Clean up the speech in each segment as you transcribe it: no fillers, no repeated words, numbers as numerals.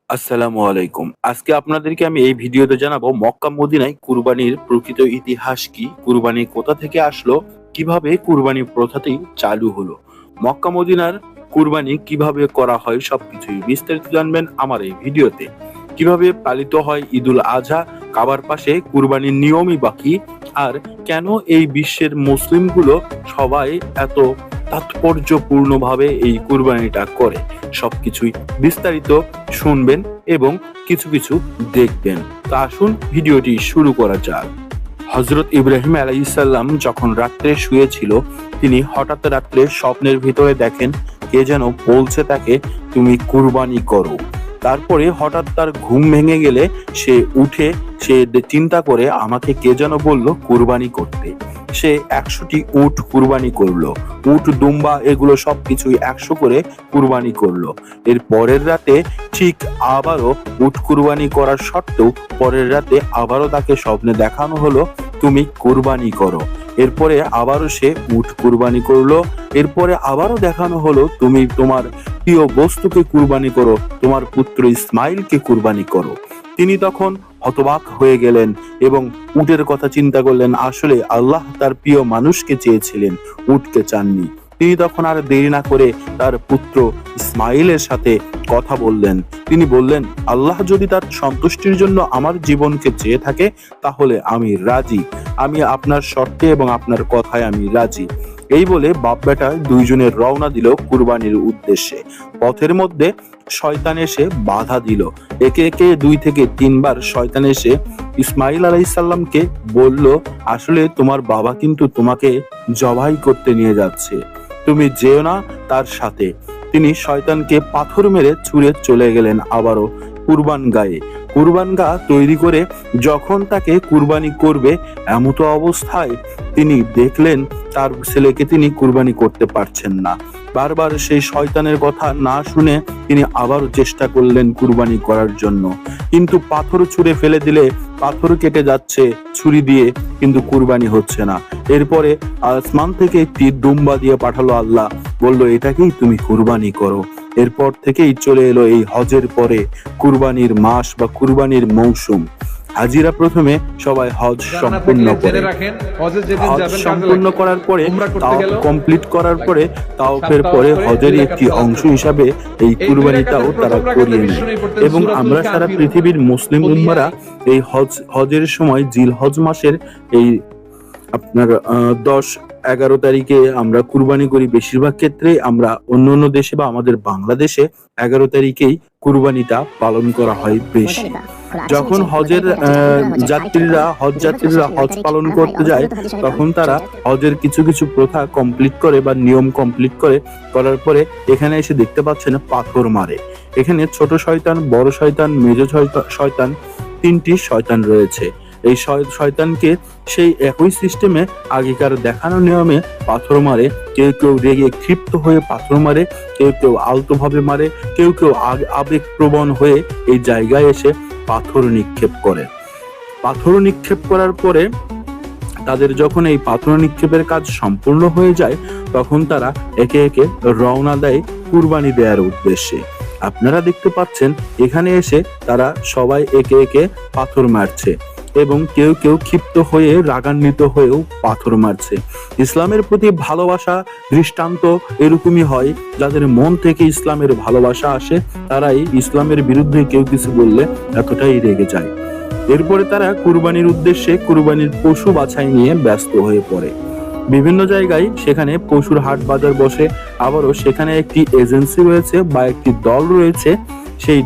আসসালামু আলাইকুম। আজকে আপনাদেরকে আমি এই ভিডিওতে জানাবো মক্কা মদিনায় কুরবানির প্রকৃত ইতিহাস কি, কুরবানি কোথা থেকে আসলো, কিভাবে কুরবানি প্রথাটি চালু হলো, মক্কা মদিনার কুরবানি কিভাবে করা হয় সবকিছুই বিস্তারিত জানবেন আমার এই ভিডিওতে। কিভাবে পালিত হয় ঈদুল আজহা, কাবার পাশে কুরবানির নিয়মই বাকি, আর কেন এই বিশ্বের মুসলিমগুলো সবাই এত তাৎপর্যপূর্ণভাবে এই কুরবানিটা করে, সবকিছুই বিস্তারিত শুনবেন এবং কিছু কিছু দেখবেন। তা আসুন ভিডিওটি শুরু করা যাক। হযরত ইব্রাহিম আলাইহিসসালাম যখন রাত্রে শুয়েছিল, তিনি হঠাৎ রাত্রে স্বপ্নের ভিতরে দেখেন কে যেন বলছে তাকে, তুমি কুরবানি করো। তারপরে হঠাৎ তার ঘুম ভেঙে গেলে সে উঠে সে চিন্তা করে আমাকে কে যেন বলল কুরবানি করতে। সে ১০০টি উট কুরবানি করলো। উট দুম্বা এগুলো সবকিছুই ১০০ করে কুরবানি করলো। এর পরের রাতে ঠিক আবারও উট কুরবানি করার সত্ত্বেও পরের রাতে আবারও তাকে স্বপ্নে দেখানো হলো তুমি কুরবানি করো। এরপরে আবারও সে উট কুরবানি করলো। এরপরে আবারও দেখানো হলো তুমি তোমার প্রিয় বস্তুকে কুরবানি করো, তোমার পুত্র ইসমাইলকে কুরবানি করো। তিনি তখন হতবাক হয়ে গেলেন এবং উটের কথা চিন্তা করলেন, আসলে আল্লাহ তার প্রিয় মানুষকে চেয়েছিলেন, উটকে চাননি। তিনি তখন আর দেরি না করে তার পুত্র ইসমাইলের সাথে কথা বললেন। তিনি বললেন, আল্লাহ যদি তার সন্তুষ্টির জন্য আমার জীবনকে চেয়ে থাকে তাহলে আমি রাজি, আমি আপনার শর্তে এবং আপনার কথায় আমি রাজি। এই বলে বাপ বেটা দুইজনের রওনা দিল কুরবানির উদ্দেশ্যে। পথের মধ্যে শয়তান এসে বাধা দিল। একে একে ২ থেকে ৩ বার শয়তান এসে ইসমাইল আলাইহিসসালামকে বলল, আসলে তোমার বাবা কিন্তু তোমাকে জবাই করতে নিয়ে যাচ্ছে, তুমি যেও না তার সাথে। তিনি শয়তানকে পাথর মেরে ছুঁড়ে চলে গেলেন আবারও কুরবান গায়ে। কুরবান গা তৈরি করে যখন তাকে কুরবানি করবে এমতো অবস্থায় তিনি দেখলেন তার ছেলেকে তিনি কুরবানি করতে পারছেন না। বারবার সেই শয়তানের কথা না শুনে তিনি আবারও চেষ্টা করলেন কুরবানি করার জন্য, কিন্তু পাথর ছুঁড়ে ফেলে দিলে পাথর কেটে যাচ্ছে ছুরি দিয়ে, কিন্তু কুরবানি হচ্ছে না। এরপরে আসমান থেকে একটি দুম্বা দিয়ে পাঠালো আল্লাহ, বলল এটাকেই তুমি কুরবানি করো। এরপর থেকেই চলে এলো এই হজের পরে কুরবানির মাস বা কুরবানির মৌসুম। হাজিরা প্রথমে সবাই হজ সম্পূর্ণ করে, হজ সম্পূর্ণ করার পরে তাওয়াফ কমপ্লিট করার পরে তাওয়াফের পরে হজের একটি অংশ হিসাবে এই কুরবানিটাও তারা করিয়ে নেয়। এবং আমরা সারা পৃথিবীর মুসলিম উম্মারা এই হজের সময় জিলহজ মাসের এই আপনার ১০-১১ তারিখে আমরা কুরবানি করি। বেশিরভাগ ক্ষেত্রে আমরা অন্য দেশে বা আমাদের বাংলাদেশে ১১ তারিখেই কুরবানিটা পালন করা হয় বেশি। যখন হজ যাত্রীরা হজ পালন করতে যায় তখন তারা হজের কিছু কিছু প্রথা কমপ্লিট করে বা নিয়ম কমপ্লিট করার পরে এখানে এসে দেখতে পাচ্ছেন পাথর মারে। এখানে ছোট শয়তান, বড় শয়তান, মেজ শয়তান, ৩টি শয়তান রয়েছে। এই শয়তানকে সেই একই সিস্টেমে আগেকার দেখানো নিয়মে পাথর মারে। কেউ কেউ রেগে ক্ষিপ্ত হয়ে পাথর মারে, কেউ কেউ আলতোভাবে মারে, কেউ কেউ আবেগপ্রবণ হয়ে এই জায়গায় এসে পাথর নিক্ষেপ করে। পাথর নিক্ষেপ করার পরে তাদের যখন এই পাথর নিক্ষেপের কাজ সম্পূর্ণ হয়ে যায় তখন তারা একে একে রওনা দেয় কুরবানি দেওয়ার উদ্দেশ্যে। আপনারা দেখতে পাচ্ছেন এখানে এসে তারা সবাই একে একে পাথর মারছে এবং কেউ কেউ ক্ষিপ্ত হয়ে রাগান্বিত হয়েও পাথর মারছে। ইসলামের প্রতি ভালোবাসা দৃষ্টান্ত এরকমই হয়, যাদের মন থেকে ইসলামের ভালোবাসা আসে তারাই ইসলামের বিরুদ্ধে কেউ কিছু বললে এতটাই রেগে যায়। এরপরে তারা কুরবানির উদ্দেশ্যে কুরবানির পশু বাছাই নিয়ে ব্যস্ত হয়ে পড়ে। বিভিন্ন জায়গায় সেখানে পশুর হাট বাজার বসে, আবারও সেখানে একটি এজেন্সি রয়েছে বা একটি দল রয়েছে, সেই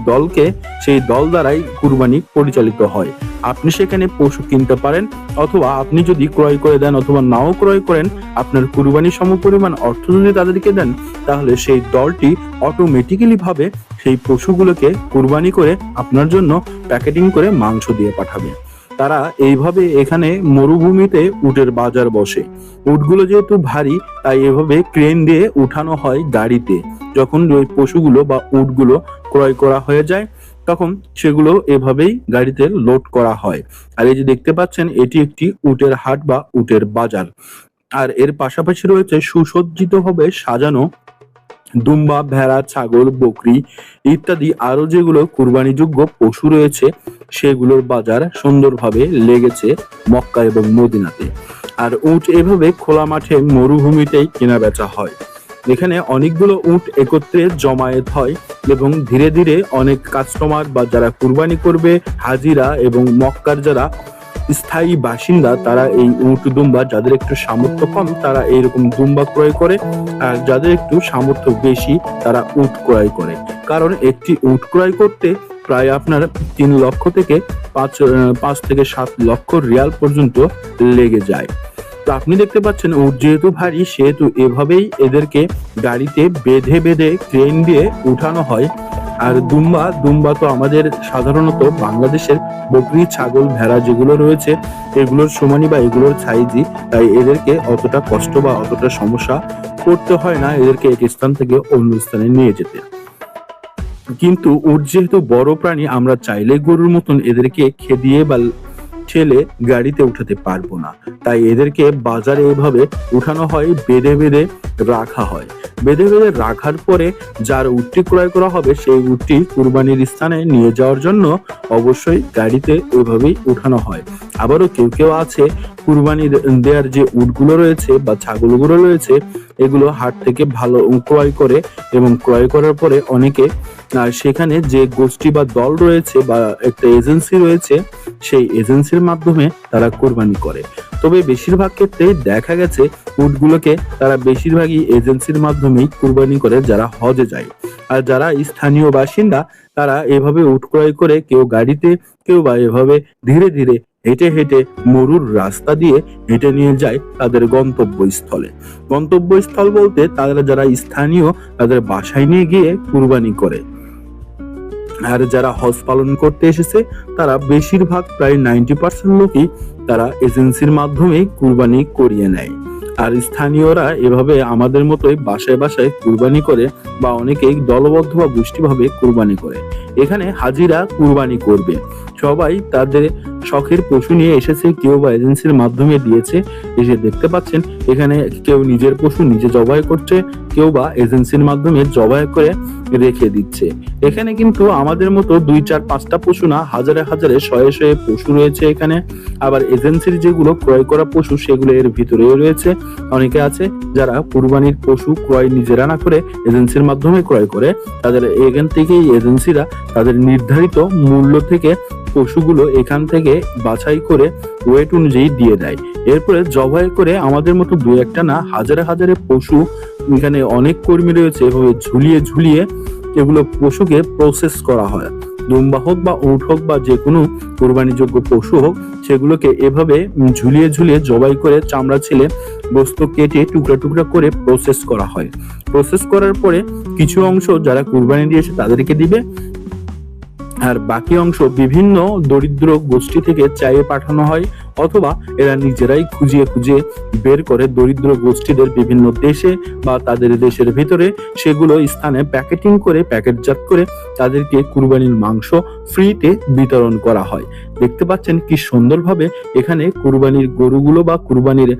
দল দ্বারাই কুরবানি পরিচালিত হয়। আপনি সেখানে পশু কিনতে পারেন, অথবা আপনি যদি ক্রয় করে দেন অথবা নাও ক্রয় করেন, আপনার কুরবানি সমপরিমাণ অর্থ যদি তাদেরকে দেন তাহলে সেই দলটি অটোমেটিক্যালি ভাবে সেই পশুগুলোকে কুরবানি করে আপনার জন্য প্যাকেটিং করে মাংস দিয়ে পাঠাবে। তারা এইভাবে এখানে মরুভূমিতে উটের বাজার বসে। উটগুলো যেহেতু ভারী তাই এভাবে ক্রেন দিয়ে উঠানো হয় গাড়িতে। যখন ওই পশুগুলো বা উটগুলো ক্রয় করা হয়ে যায় তখন সেগুলো এভাবেই গাড়িতে লোড করা হয়। আর এই যে দেখতে পাচ্ছেন এটি একটি উটের হাট বা উটের বাজার। আর এর পাশাপাশি রয়েছে সুসজ্জিতভাবে সাজানো দুম্বা, ভেড়া, ছাগল, বকরি ইত্যাদি আরো যেগুলো কুরবানিযোগ্য পশু রয়েছে সেগুলোর বাজার সুন্দরভাবে লেগেছে মক্কা এবং মদিনাতে। আর উট এভাবে খোলা মাঠে মরুভূমিতেই কেনা বেচা হয়। এখানে অনেকগুলো উট একত্রে জমায়েত হয় এবং ধীরে ধীরে অনেক কাস্টমার বা যারা কুরবানি করবে, হাজিরা এবং মক্কার যারা স্থায়ী বাসিন্দা, তারা এই উট দুম্বা, যাদের একটু সামর্থ্য কম তারা এইরকম দুম্বা ক্রয় করে, আর যাদের একটু সামর্থ্য বেশি তারা উট ক্রয় করে। কারণ একটি উট ক্রয় করতে প্রায় আপনার 3 লক্ষ থেকে 5 থেকে 7 লক্ষ রিয়াল পর্যন্ত লেগে যায়। তো আপনি দেখতে পাচ্ছেন উট যেহেতু ভারী সেহেতু এভাবেই এদেরকে গাড়িতে বেঁধে বেঁধে ক্রেন দিয়ে উঠানো হয়। আর দুম্বা তো আমাদের সাধারণত বাংলাদেশের বকরি, ছাগল, ভেড়া যেগুলো রয়েছে এগুলোর সমানই বা এগুলোর সাইজই, তাই এদেরকে অতটা কষ্ট বা অতটা সমস্যা করতে হয় না এদেরকে এক স্থান থেকে অন্য স্থানে নিয়ে যেতে। কিন্তু উট যেহেতু বড় প্রাণী, আমরা চাইলে গরুর মতন এদেরকে খেদিয়ে বা ঠেলে গাড়িতে উঠাতে পারবো না, তাই এদেরকে বাজারে এভাবে উঠানো হয়, বেঁধে বেঁধে রাখা হয়। বেঁধে বেঁধে রাখার পরে যার উটটি ক্রয় করা হবে সেই উটটি কুরবানির স্থানে নিয়ে যাওয়ার জন্য অবশ্যই গাড়িতে ওইভাবেই উঠানো হয়। আবারও কেউ কেউ আছে কুরবানি দেওয়ার যে উটগুলো রয়েছে বা ছাগলগুলো রয়েছে এগুলো হাট থেকে ভালো ক্রয় করে, এবং ক্রয় করার পরে অনেকে সেখানে যে গোষ্ঠী বা দল রয়েছে বা একটা এজেন্সি রয়েছে সেই এজেন্সির মাধ্যমে তারা কোরবানি করে। তবে বেশিরভাগ ক্ষেত্রে দেখা গেছে উটগুলোকে তারা বেশিরভাগই এজেন্সির মাধ্যমেই কোরবানি করে যারা হজে যায়। আর যারা স্থানীয় বাসিন্দা তারা এভাবে উট ক্রয় করে, কেউ গাড়িতে, কেউ বা এভাবে ধীরে ধীরে হেঁটে হেঁটে মরুর রাস্তা দিয়ে হেঁটে নিয়ে যায় তাদের গন্তব্যস্থলে। গন্তব্যস্থল বলতে তারা যারা স্থানীয় তাদের বাসায় নিয়ে গিয়ে কুরবানি করে। আর যারা হজ পালন করতে এসেছে তারা বেশিরভাগ প্রায় 90% লোকই তারা এজেন্সির মাধ্যমেই কুরবানি করিয়ে নেয়। আর স্থানীয়রা এভাবে আমাদের মতোই বাসায় বাসায় কুরবানি করে, বা অনেকেই দলবদ্ধ বা গোষ্ঠীভাবে কুরবানি করে। এখানে হাজিরা কুরবানি করবে, সবাই তাদের শখের পশু নিয়ে এসেছে, কেউ বা এজেন্সির মাধ্যমে দিয়েছে। এসে দেখতে পাচ্ছেন এখানে কেউ নিজের পশু নিজে জবাই করছে, কেউ বা এজেন্সির মাধ্যমে জবাই করে রেখে দিচ্ছে। এখানে কিন্তু আমাদের মতো 2, 4, 5টা পশু না, হাজারে হাজারে শয়ে শয়ে পশু রয়েছে এখানে। আবার এজেন্সির যেগুলো ক্রয় করা পশু সেগুলো এর ভিতরেও রয়েছে। অনেকে আছে যারা কুরবানির পশু ক্রয় নিজেরা না করে এজেন্সির মাধ্যমে ক্রয় করে, তাদের এখান থেকেই এজেন্সিরা তাদের নির্ধারিত মূল্য থেকে পশুগুলো এখান থেকে বাছাই করে ওয়েট অনুযায়ী দিয়ে দেয়। এরপরে জবাই করে আমাদের মতো 2-1টা না, হাজারে হাজারে পশু এখানে অনেক কর্মী রয়েছে, এভাবে ঝুলিয়ে ঝুলিয়ে এগুলো পশুকে প্রসেস করা হয়। দুম্বা হোক বা উট হোক বা যে কোনো কোরবানিযোগ্য পশু হোক, সেগুলোকে এভাবে ঝুলিয়ে ঝুলিয়ে জবাই করে চামড়া ছিলে গোস্ত কেটে টুকরা টুকরা করে প্রসেস করা হয়। প্রসেস করার পরে কিছু অংশ যারা কুরবানি দিয়েছে তাদেরকে দিবে, আর বাকি অংশ বিভিন্ন দরিদ্র গোষ্ঠী থেকে চাইয়ে পাঠানো হয়, অথবা এরা নিজেরাই খুঁজিয়ে খুঁজিয়ে বের করে দরিদ্র গোষ্ঠীদের বিভিন্ন দেশে বা তাদের দেশের ভিতরে সেগুলো স্থানে প্যাকেটিং করে প্যাকেটজাত করে তাদেরকে কুরবানির মাংস ফ্রিতে বিতরণ করা হয়। দেখতে পাচ্ছেন কি সুন্দরভাবে এখানে কুরবানির গরুগুলো বা কুরবানির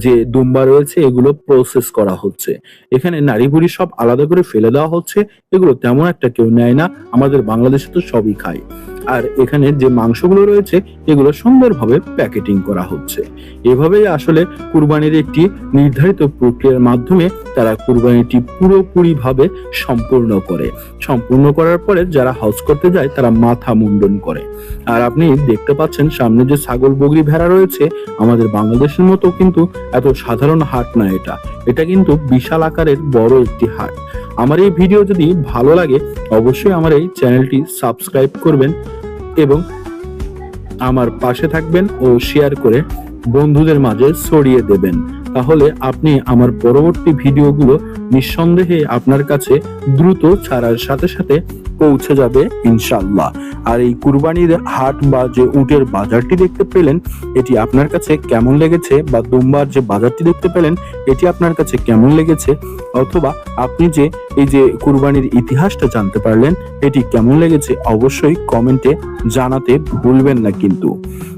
যে দুম্বা রয়েছে এগুলো প্রসেস করা হচ্ছে। এখানে নারী বুড়ি সব আলাদা করে ফেলে দেওয়া হচ্ছে, এগুলো তেমন একটা কেউ নেয় না, আমাদের বাংলাদেশে তো সবই খায়। আর এখানে যে মাংসগুলো রয়েছে এগুলো সুন্দরভাবে প্যাকেটিং করা হচ্ছে। এভাবেই আসলে কুরবানির একটি নির্ধারিত প্রক্রিয়ার মাধ্যমে তারা কুরবানিটি পুরোপুরি ভাবে সম্পূর্ণ করার পরে যারা হজ করতে যায় তারা মাথা মুন্ডন করে। আর আপনি দেখতে পাচ্ছেন সামনে যে ছাগল, বকরি, ভেড়া রয়েছে, আমাদের বাংলাদেশের মতো কিন্তু এত সাধারণ হাট না, এটা কিন্তু বিশাল আকারের বড় একটি হাট। আমার এই ভিডিও যদি ভালো লাগে অবশ্যই আমার এই চ্যানেলটি সাবস্ক্রাইব করবেন এবং আমার পাশে থাকবেন ও শেয়ার করে বন্ধুদের মাঝে ছড়িয়ে দেবেন। তাহলে আপনি আমার পরবর্তী ভিডিওগুলো নিঃসন্দেহে আপনার কাছে দ্রুত ছাড়ার সাথে সাথে পৌঁছে যাবে ইনশাআল্লাহ। আর এই কুরবানির হাট বা যে উটের বাজারটি দেখতে পেলেন, এটি আপনার কাছে কেমন লেগেছে, বা দুম্বার যে বাজারটি দেখতে পেলেন এটি আপনার কাছে কেমন লেগেছে, অথবা আপনি যে এই যে কুরবানির ইতিহাসটা জানতে পারলেন এটি কেমন লেগেছে, অবশ্যই কমেন্টে জানাতে ভুলবেন না কিন্তু।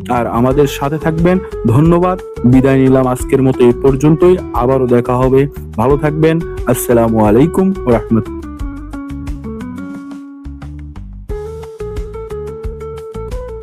আর আমাদের সাথে থাকবেন। ধন্যবাদ, বিদায় নিলাম আজকের মতো এই পর্যন্তই। আবারও দেখা হবে। ভালো থাকবেন। আসসালামু আলাইকুম ওয়া রাহমাতুল্লাহ।